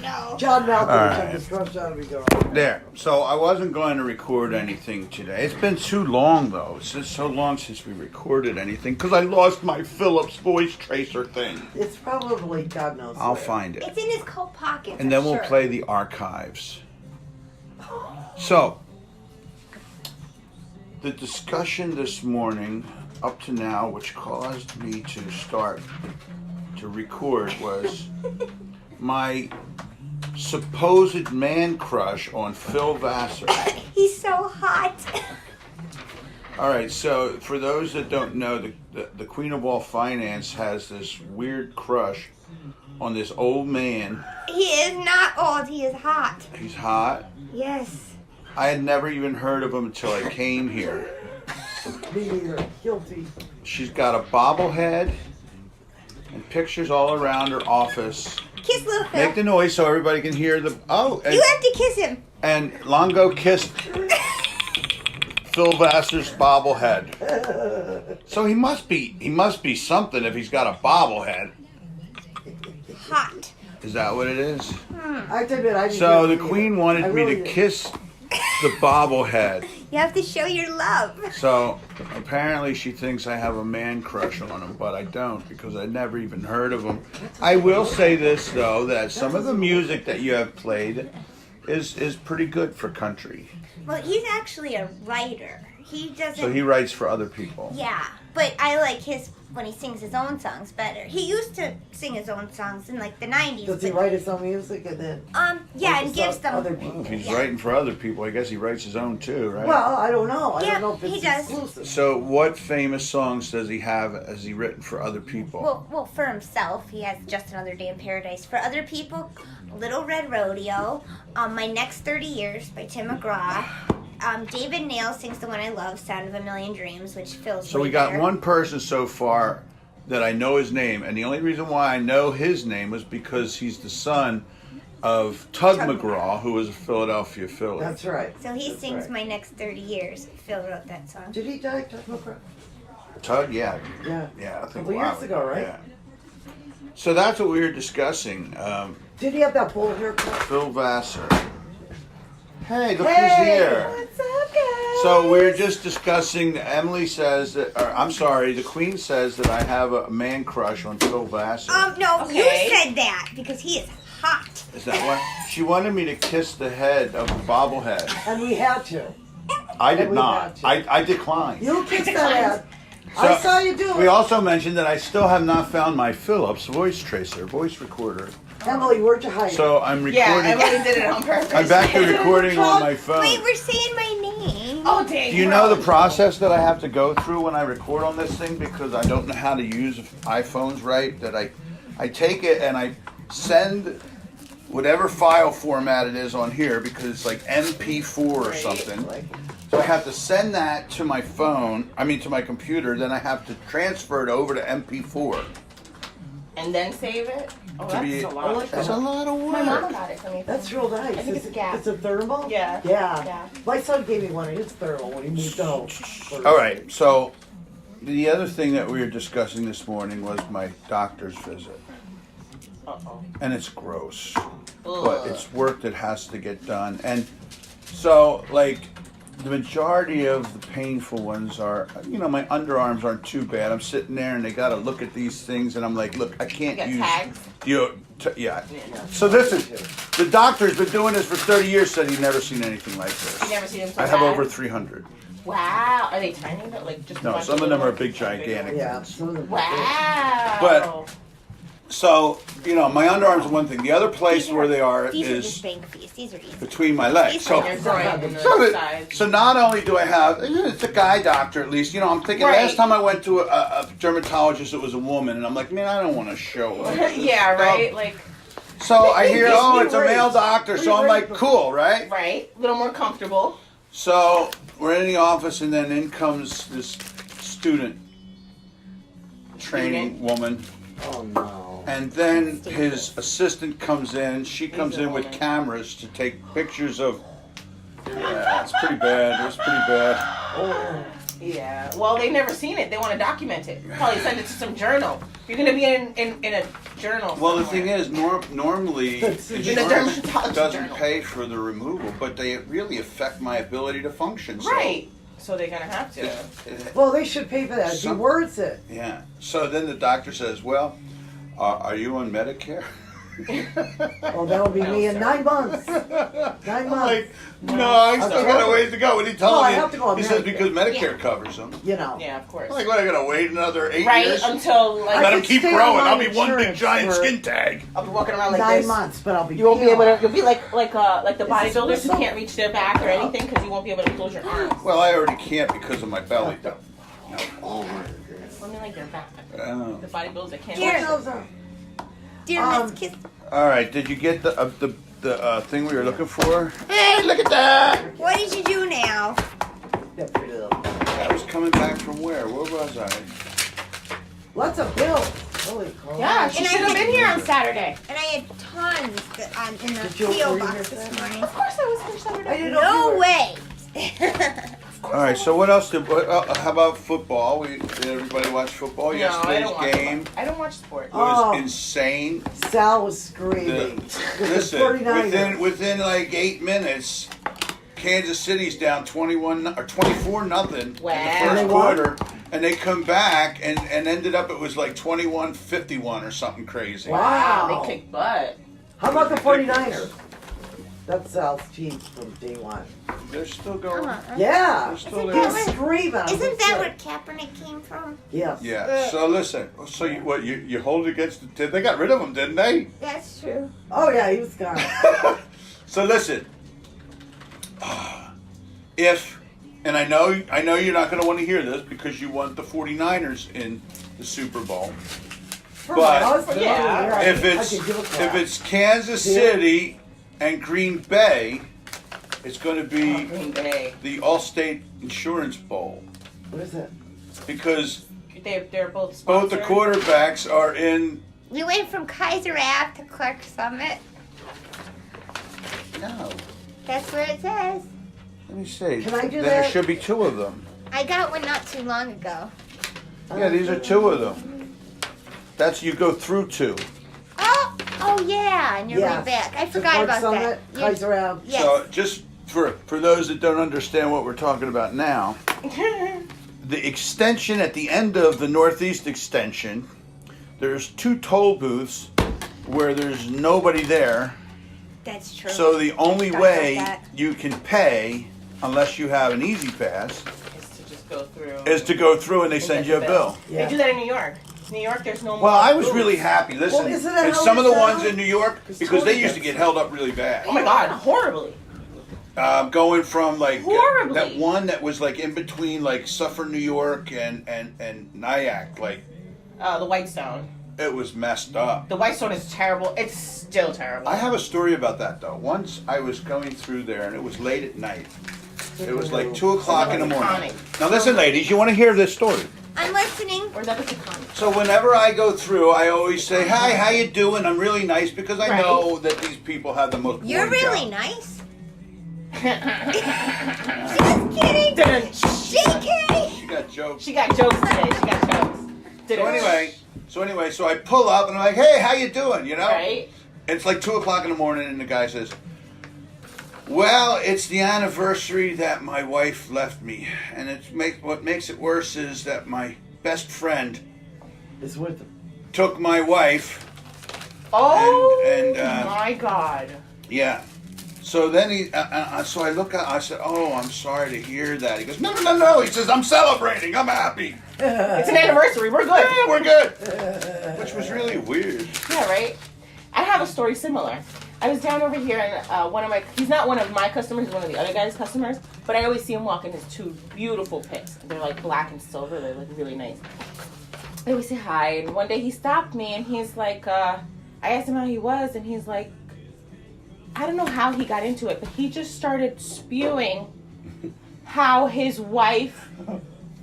No. John Malkovich Alright. on the scrubs out of me go. There. So I wasn't going to record anything today. It's been too long, though. It's just so long since we recorded anything because I lost my Philips voice tracer thing. It's probably God knows. I'll where. find it. It's in his coat pocket. And then we'll sure. play the archives. So, the discussion this morning, up to now, which caused me to start to record, was my supposed man crush on Phil Vasser. He's so hot. All right, so for those that don't know, the Queen of All Finance has this weird crush on this old man. He is not old. He is hot. He's hot. Yes. I had never even heard of him until I came here. Me neither. Guilty. She's got a bobblehead and pictures all around her office. Kiss little Phil. Make the noise so everybody can hear the. Oh, and, You have to kiss him. and Longo kissed Phil Vasser's bobblehead. So he must be something if he's got a bobblehead. Hot. Is that what it is? I have to admit, I didn't So know the either. Queen wanted I me really to did. kiss the bobblehead. You have to show your love. So apparently she thinks I have a man crush on him, but I don't because I never even heard of him. I will say this though, that some of the music that you have played is pretty good for country. Well, he's actually a writer. He doesn't. So he writes for other people. Yeah, but I like his when he sings his own songs better. He used to sing his own songs in like the 90s. Does he but- write his own music and then? Yeah, and focus gives on them. other Well, people? if he's Yeah. writing for other people, I guess he writes his own too, right? Well, I don't know. I Yeah, don't know if he it's does. exclusive. So what famous songs does he have? Has he written for other people? Well, for himself, he has Just Another Day in Paradise. For other people, Little Red Rodeo, My Next 30 Years by Tim McGraw. David Nail sings the one I love, Sound of a Million Dreams, which feels So way we got better. one person so far that I know his name, and the only reason why I know his name was because he's the son of Tug McGraw, who was a Philadelphia Philly. That's right. So he That's sings right. My Next 30 Years. Phil wrote that song. Did he die? Tug McGraw? Tug, yeah. Yeah. Yeah, I think Couple years ago, right? Yeah. So that's what we were discussing. Did he have that bowl haircut? Phil Vasser. Hey, look Hey! who's here. What's up, guys? So we're just discussing. Emily says that, or I'm sorry, the Queen says that I have a man crush on Phil Vasser. No, Okay. you said that because he is hot. Is that what? She wanted me to kiss the head of the bobblehead. And we had to. I did And we not. had I declined. You kissed that head. I saw you do We it. also mentioned that I still have not found my Philips voice recorder. Emily, where'd you hide it? So I'm recording. Yeah, Emily did it on purpose. I'm back to recording on my phone. Wait, we're saying my name. Oh, dang. Do you know the process that I have to go through when I record on this thing because I don't know how to use iPhones right? That I take it and I send whatever file format it is on here because it's like MP4 or Right. something. So I have to send that to my phone, to my computer, then I have to transfer it over to MP4. And then save it? Oh, To that's be- a lot. That's a lot of My mom work. got it for me. That's real nice. I think it's a gas. It's a thermal? Yeah. Yeah. Yeah. My son gave me one of his thermal when he moved home. All right, so the other thing that we were discussing this morning was my doctor's visit. Uh-oh. And it's gross. But Ugh. it's work that has to get done. And so, like, the majority of the painful ones are, my underarms aren't too bad. I'm sitting there and they got to look at these things, and I'm like, look, I can't You got use. tags? Yeah. Yeah. So this is, the doctor's been doing this for 30 years, said he'd never seen anything like this. You never seen them so I have bad? over 300. Wow. Are they tiny? But like just a No, bunch some of them are little- big, gigantic. Yeah. ones. Some of them. Wow. But- So, my underarms are one thing. The other place where they are These are just is bank fees. These are easy. between my legs. These So, are They're growing in the so, sides. so not only do I have, it's a guy doctor at least, I'm thinking Right. last time I went to a dermatologist, it was a woman, and I'm like, man, I don't want to show up. Yeah, right? Like, So I hear, Just oh, be it's a male raised. doctor, so I'm like, cool, right? right? A little more comfortable. So we're in the office, and then in comes this student training woman. Oh, no. And then his assistant comes in. She comes in with cameras to take pictures of. Yeah, it's pretty bad. It's pretty bad. Oh. Yeah. Well, they've never seen it. They want to document it. Probably send it to some journal. You're gonna be in a journal. Well, the somewhere. thing is, normally That's- insurance dermatologist doesn't journal. pay for the removal, but they really affect my ability to function. So Right. So they're gonna have to. Well, they should pay for that. He Some- words it. Yeah. So then the doctor says, "Well, are you on Medicare?" Oh, that'll be me in sir. 9 months. 9 I'm months. like, no, I still Okay, got a well- ways to go. And he Well, told I me, have to go on he says Medicare. because Medicare Yeah. covers them. You know. Yeah, of course. I'm like, what? I gotta wait another 8 Right years? until like Let I him could keep stay on growing. my I'll be one big insurance giant for- skin tag. I'll be walking around like 9 this. months, but I'll be. You won't be able peeled. to. You'll be like the Is this bodybuilders who so- can't reach their back or anything because you won't be able to close your arms. Well, I already can't because of my belly, though. No. I mean, like their back. Oh. The bodybuilders that can't. Dear- reach Those are- Dear, Um, let's kiss. All right. Did you get the thing we were looking for? Hey, look at that! What did you do now? They're pretty little. I was coming back from where? Where was I? Lots of bills. Holy crap. Yeah, she And I should have had- been here on Saturday. And I had tons in the Did you- PO were you box here this today? morning. Of course, I was here Saturday. I didn't know if you No were- way. All right. So what else did? How about football? Did everybody watch football? No, I Yesterday's don't watch. game I don't watch sports. was Oh. insane. Sal was screaming. With Listen, the 49ers. within like 8 minutes, Kansas City's down 21 or 24 nothing Wow. in the And first they won? quarter, and they come back and ended up it was like 21-51 or something crazy. Wow. They kick butt. How about the Ridiculous. 49ers? That's Sal's team from day one. They're still going. Yeah. They're still Isn't there. that He's screaming. Isn't that where Kaepernick came from? Yes. Yeah. So listen. So you hold it against the? They got rid of him, didn't they? That's true. Oh, yeah, he was gone. So listen. If and I know you're not going to want to hear this because you want the 49ers in the Super Bowl. For But- my husband, Yeah. I If could it's give a crap. if it's Kansas Yeah. City and Green Bay, it's going to be Green Bay. the Allstate Insurance Bowl What is it? because They're both both sponsored. the quarterbacks are in. We went from Kaiser Ave to Clark Summit. No, That's where it says. let me see. Can I do Then there that? should be 2 of them. I got one not too long ago. Yeah, these are 2 of them. That's you go through 2. Oh yeah, and you're Yes. right back. I The forgot Clark about Summit, that. You- Kaiser Ave. Yes. So just for those that don't understand what we're talking about now, the extension at the end of the Northeast extension, there's 2 toll booths where there's nobody there. That's true. So the only Forgot way about that. you can pay, unless you have an Easy Pass, Is to just go through. is to go through and they send you a bill. Yeah. They do that in New York. New York, there's no more. Well, I was booths. really happy. Listen, Well, isn't that and how some of the it's ones now? in New York, It's because they totally used to get held up really bad. Oh my God, horribly. Going from like Horribly. that one that was like in between like Suffern, New York and Nyack, like The Whitestone. it was messed up. The Whitestone is terrible. It's still terrible. I have a story about that though. Once I was going through there and it was late at night. It was like 2 o'clock in the morning. Now listen, ladies, you want to hear this story? I'm listening. Or is that the Taconic? So whenever I go through, I always say, "Hi, how you doing?" I'm really nice because I Right. know that these people have the most. You're boring really job. nice. Just kidding. JK. She got jokes. She got jokes today. She got jokes. So I pull up and I'm like, "Hey, how you doing?" You know. Right? And it's like 2 o'clock in the morning, and the guy says, "Well, it's the anniversary that my wife left me, and what makes it worse is that my best friend It's with them. took my wife." Oh And, my God. Yeah. So then so I look at, I said, "Oh, I'm sorry to hear that." He goes, "No." He says, "I'm celebrating. I'm happy. It's an anniversary. We're good. Yeah, we're good." Which was really weird. Yeah, right? I have a story similar. I was down over here and he's not one of my customers, he's one of the other guy's customers, but I always see him walking his 2 beautiful pits. They're like black and silver, they look really nice. I always say hi, and one day he stopped me and he's like, I asked him how he was, and he's like, I don't know how he got into it, but he just started spewing how his wife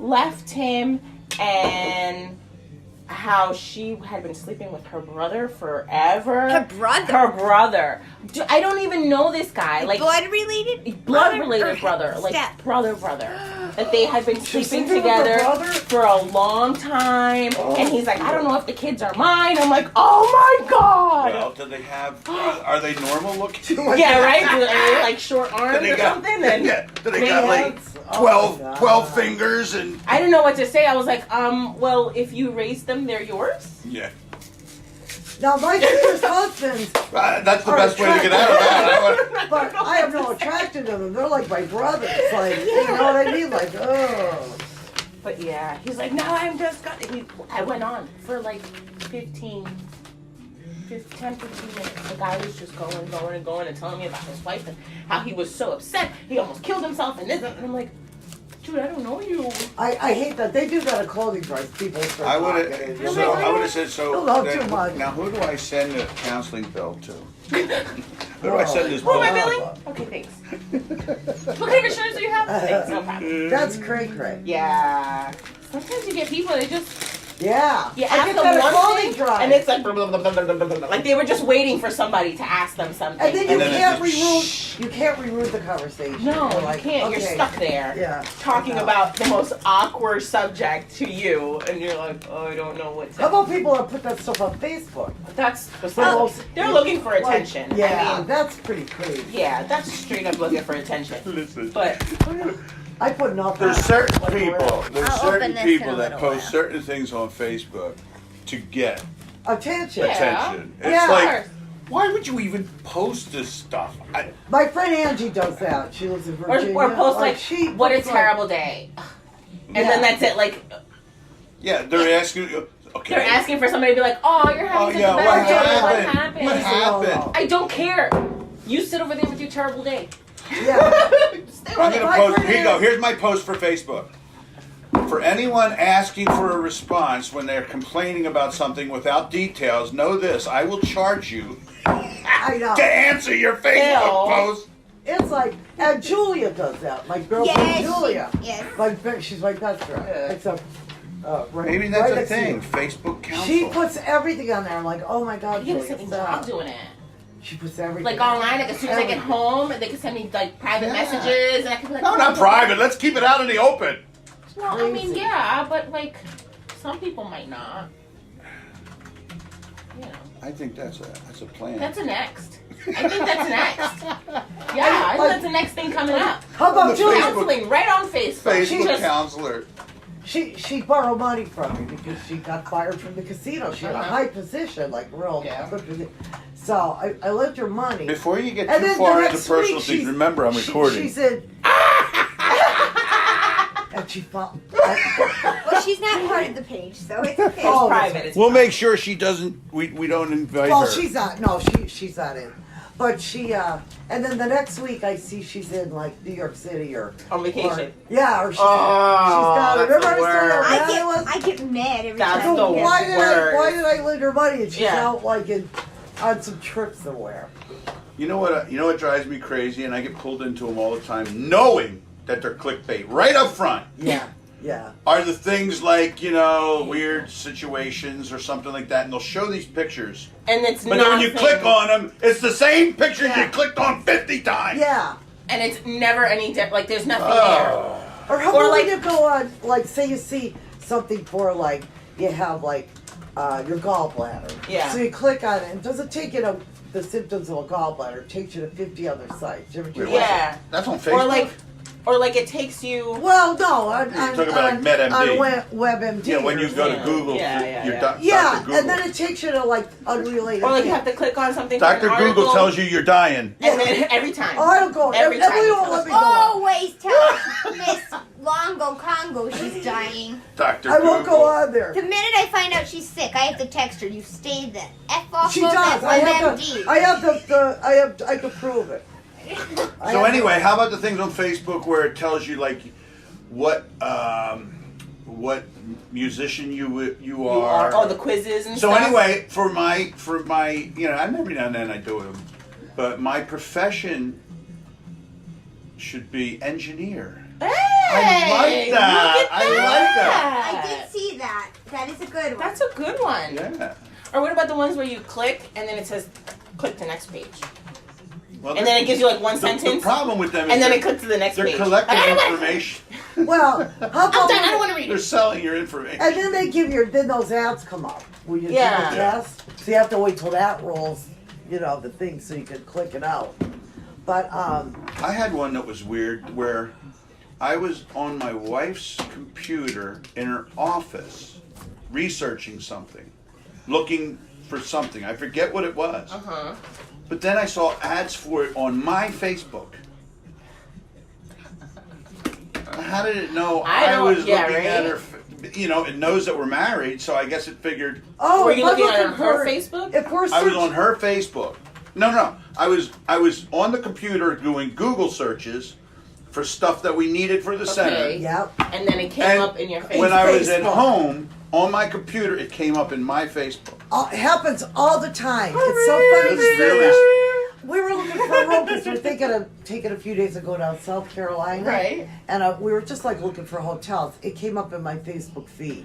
left him and how she had been sleeping with her brother forever. Her brother. Her brother. I don't even know this guy. Like Blood related. blood related or brother. Like step? brother. that they had been She's sleeping sleeping with her together brother? for a long time, Oh. and he's like, I don't know if the kids are mine. I'm like, oh my god. Well, do they have? Are they normal looking? Yeah, right? Are they like short arms Do they or got? something? And Yeah. Do they got like Hands? 12, Oh my 12 God. fingers and? I didn't know what to say. I was like, well, if you raise them, they're yours. Yeah. Now my sister's husbands, That's the Or best way to get out of that. but I have no attraction to them. They're like my brothers. Like, you know what I mean? Like, oh. But yeah, he's like, no, I'm just gonna. I went on for like 10, 15 minutes. The guy was just going and telling me about his wife and how he was so upset. He almost killed himself and this. And I'm like, dude, I don't know you. I hate that. They do that at clothing drives. People start I would talking and have. you're So like, I would have said so. I love then- too much. Now who do I send the counseling bill to? Who do I send this Who am I bill? billing? Okay, thanks. What kind of insurance do you have? Thanks, no problem. That's cray. Yeah. Sometimes you get people that just Yeah. you I ask get them that at one clothing thing, drive. and it's like blah, blah, blah, blah, blah, blah, blah. Like they were just waiting for somebody to ask them something. And then you And then can't it's just, reroute. You can't reroute the conversation. No, You're you like, can't. You're okay. stuck there. Yeah. Talking No. about the most awkward subject to you, and you're like, oh, I don't know what to. How about people that put that stuff on Facebook? That's Well, they're looking for Like, attention. yeah, I mean, that's pretty crazy. yeah, that's straight up looking for attention. Listen. But I put nothing. There's on certain whatsoever. people. There's I'll certain open this people in a that little post while. certain things on Facebook to get Attention. Yeah. attention. Yeah. It's like, why would you even post this stuff? My friend Angie does that. She lives in Virginia. or post like, she what a puts, like- terrible day, and Yeah. then that's it. Like Yeah, they're asking. Okay. they're asking for somebody to be like, oh, you're Oh having such yeah, a what bad day. happened? What happened? What happened? I don't care. You sit over there with your terrible day. Yeah. Stay I'm over gonna My post. friend Here you go. Ann- Here's my post for Facebook. For anyone asking for a response when they're complaining about something without details, know this: I will charge you I know. to answer your Facebook Ew. post. It's like, and Julia does that. My girlfriend Yes, Julia. yes. She's my best friend. Yeah. Except, right, Maybe that's right a next to thing. you. Facebook counsel. She puts everything on there. I'm like, oh my god, You get a Julia, second stop. job doing it. She puts everything. Like online, like as soon as I get Everything. home, they can send me like private Yeah. messages, and I can be like, No, oh, not private. Let's keep it out in the open. Well, I mean, Crazy. yeah, but like some people might not. You know, I think that's a plan. that's a next. I think that's next. Yeah, I think that's the next thing coming up. How about The Julia? Facebook- Counseling right on Facebook. Facebook Just- counselor. She borrowed money from me because she got fired from the casino. She had a Uh-huh. high position, like real Yeah. good position. So I lent her money. Before you get And too then far the into next personal week, things, remember I'm recording. She said, and she found. Well, she's not part of the page, so it's okay. It's Oh, private. It's We'll private. make sure she doesn't. We don't invite Well, her. she's not. No, she's not in. But she, and then the next week I see she's in like New York City or On vacation. Or, yeah, or she's Oh, got. that's Remember the I said worst. how bad it was? I get mad every That's time. the you get- Why did worst. why did I lend her money and she's Yeah. out like on some trips somewhere? You know what? You know what drives me crazy, and I get pulled into them all the time, knowing that they're clickbait right up front. Yeah, yeah. Are the things like weird situations or something like that, and they'll show these pictures, And it's but then when you nothing. click on them, it's the same pictures Yeah. you clicked on 50 times. Yeah. and it's never any like there's nothing Oh. Or how Or about like- when you go on, like, say you see something for, like, you have, like, your gallbladder. Yeah. So you click on it, and does it take you to the symptoms of a gallbladder? It takes you to 50 other sites. You ever do Wait, that? what? Yeah. That's on there. Facebook. Or like it takes you. Well, no, on, You're talking about, like, MedMD. on WebMD. Yeah, when you go to Yeah. Google, Yeah, your yeah. Dr. Yeah, Google. and then it takes you to, like, unrelated Or like you things. have to click on something. for Dr. an Google article, tells you you're dying. And then every time. Oh, I don't go. Every Every time you won't tell let us. me go on. Always tell Miss Longo Congo she's dying. Dr. I Google. won't go on there. The minute I find out she's sick, I have to text her. You stayed the F off She of does. that I have WebMD. to. I can prove it. I So have anyway, to- how about the things on Facebook where it tells you like what musician you are? Oh, the quizzes and So stuff. anyway, for my I every now and then I do them, but my profession should be engineer. Hey, I like that. look at I like I did see that. That is a good one. That's a good one. Yeah. Or what about the ones where you click and then it says click to next page, Well, and then it gives you like one the sentence, problem with them is and then they're- it clicks to the next they're page. collecting Like, information. Well, how I'm about done. I don't want to read They're it. selling your information. and then they give then those ads come up when you do the Yeah. test. So you have to wait till that rolls, the thing so you can click it out. But I had one that was weird where I was on my wife's computer in her office researching something, looking for something. I forget what it was. Uh-huh. But then I saw ads for it on my Facebook. How did it know I was looking at her? It knows that we're married, so I guess it figured Were you if I'm looking at looking her for- Facebook? If we're I was on searching- her Facebook. No. I was on the computer doing Google searches for stuff that we needed for the center. Yep. And then it came And up in your face. when I was at Facebook. home on my computer, it came up in my Facebook. It happens all the time. It's so funny. It's you say really- that. We were looking for a room because we were thinking of taking a few days to go down South Carolina. Right. And we were just like looking for hotels. It came up in my Facebook feed.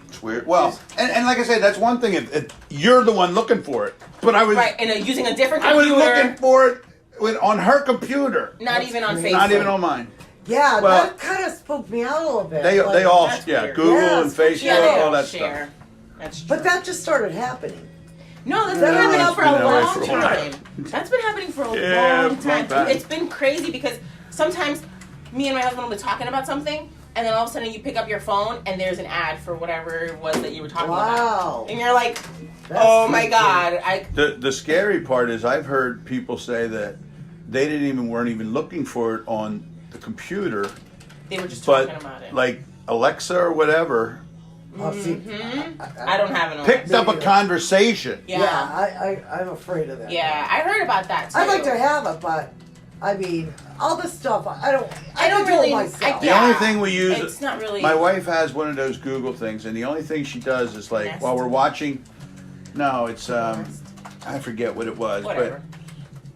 It's weird. Well, and like I said, that's one thing. If you're the one looking for it, but I was Right, and using a different I was computer. looking for it on her computer, Not even on Facebook. not even on mine. Yeah, Well, that kind of spooked me out a little bit. They like- all that's weird. Google Yeah, and Facebook, Yeah, they all don't that share. stuff. That's true. But that just started happening. No, that's No, been happening it's for been a that way long for a while. time. That's been happening for a Yeah, long time. long time. It's been crazy because sometimes me and my husband will be talking about something, and then all of a sudden you pick up your phone and there's an ad for whatever it was that you were talking about. Wow. And you're like, That's oh my freaky. God. The scary part is I've heard people say that they weren't even looking for it on the computer, They were just but talking about it. like Alexa or whatever Oh, see, I don't have an picked up a neither. conversation. yeah, I'm afraid of that. Yeah, I heard about that too. I'd like to have it, but I mean, all this stuff, I don't don't do really- it myself. The Yeah. only thing we use, It's not really. my wife has one of those Google things, and the only thing she does is like Nest. while we're watching. No, it's I forget what it was, Whatever. but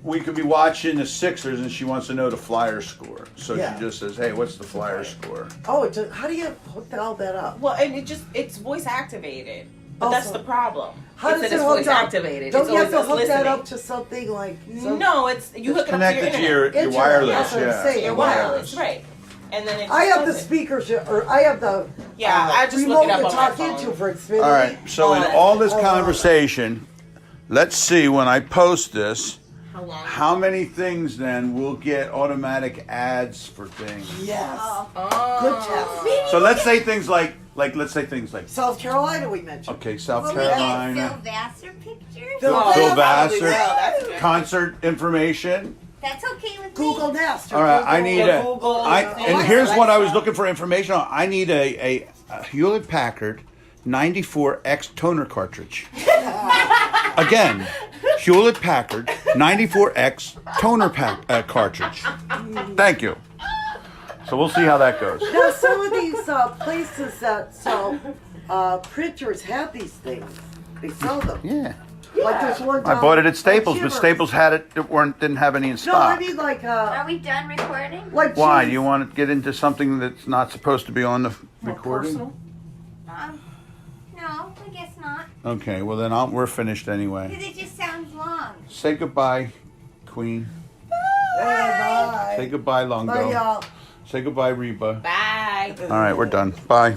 we could be watching the Sixers, and she wants to know the Flyers score. So Yeah. she just says, "Hey, what's the Flyers score?" Oh, how do you hook all that up? Well, and it's voice activated. But that's Also, the problem. How It's does that it it's hook voice up? activated. Don't It's you have to always hook us that listening. up to something like? Some, No, it's you hook it up to your Connected to internet. your Internet, wireless. that's what I'm Yeah, saying. Your wireless, right? And then it I have the does it. speakers, or I have the Yeah, I just remote look it up to on my talk phone. into for Xfinity. All right. So in that's all this good. conversation, let's see when I post this. How long? How many things then will get automatic ads for things? Yes. Oh. Good test. So let's say things like let's say things like South Carolina, we mentioned. okay, South Will we get Phil Carolina, Vasser pictures? Phil Oh, Phil Vasser. probably Vassar. will. That's good. concert information. That's okay with Google me. Nest. or All right, I Google- need Yeah, a. Google, And Alexa. here's what I was looking for information on. I need a Hewlett Packard 94X toner cartridge. Again, Hewlett Packard 94X toner cartridge. Thank you. So we'll see how that goes. Now, some of these places that sell printers have these things. They sell them. Yeah. Like there's one. I bought it at Staples, but Shivers. Staples had it. Didn't have any in No, stock. I mean like Are we done recording? like. Why? cheese. Do you want to get into something that's not supposed to be on the More recording? personal? No, I guess not. Okay. Well, then we're finished anyway. Because it just sounds long. Say goodbye, Queen. Hey, Say bye. goodbye, Longo. Bye, y'all. Say goodbye, Reba. Bye. All right, we're done. Bye.